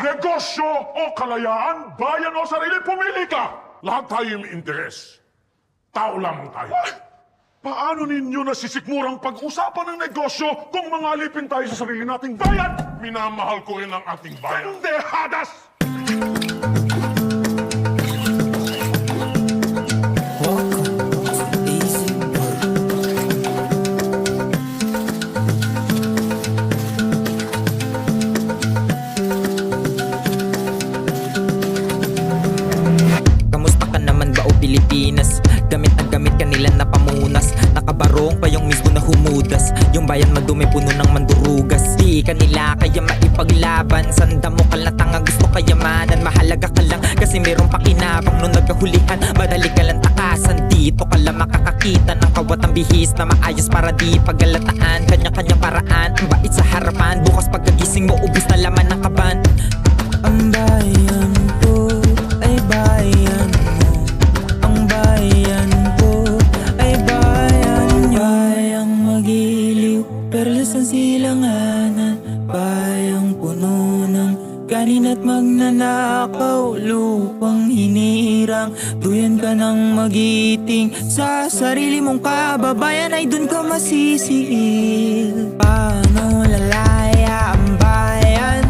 Negosyo o kalayaan, bayan o sarili, pumili ka! Lahat tayo may interes. Tao lamang tayo. Paano ninyo nasisikmurang pag-usapan ng negosyo kung mangalipin tayo sa sarili nating bayan? Minamahal ko rin ang ating bayan. Bandehadas! Pilipinas, gamit na gamit kanila na pamunas. Nakabarong pa yung mismo na humudas. Yung bayan madumi puno ng mandurugas. Di kanila kaya maipaglaban. Sanda mo kal na tanga gusto kayamanan. Mahalaga ka lang kasi meron pakinabang. Nung nagkahulihan madali ka lang takasan. Dito ka lang makakakita ng kawatang bihis na maayos para di paggalataan. Kanya-kanya paraan, ang bait sa harapan. Bukas pagkagising mo ubus na laman ng kaban. Ang bayan ko ay bayan mo. Ang bayan ko ay bayan nyo. Bayang magiliw, perlas ang silanganan. Bayang puno ng kanin at magnanakaw. Lupang hinirang, duyan ka ng magiting. Sa sarili mong kababayan ay dun ka masisiil. Paano lalaya ang bayan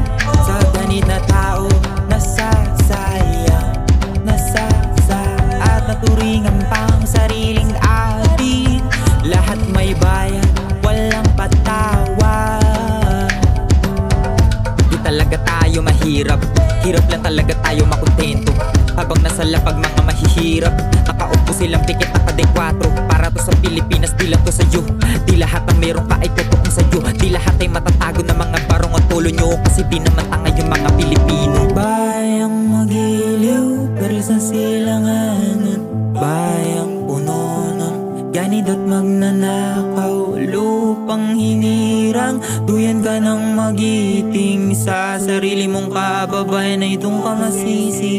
sa ganit na tao? Nasasayang, at naturingan pang sariling atin. Lahat may bayan, walang patawa. Di talaga tayo mahirap, hirap lang talaga tayo makontento. Habang nasa lapag mga mahihirap, nakaupo silang pikit na kadekwato. Para to sa Pilipinas, di lang to sa'yo. Di lahat ng meron ka ay totoong sa'yo. Di lahat ay matatago ng mga barong at tulo nyo. Kasi di naman tanga yung mga Pilipino. Bayang magiliw, perlas ang silanganan. Bayang puno ng ganid at magnanakaw. Lupang hinirang, duyan ka ng magiting. Sa sarili mong kababayan ay doon ka masisi.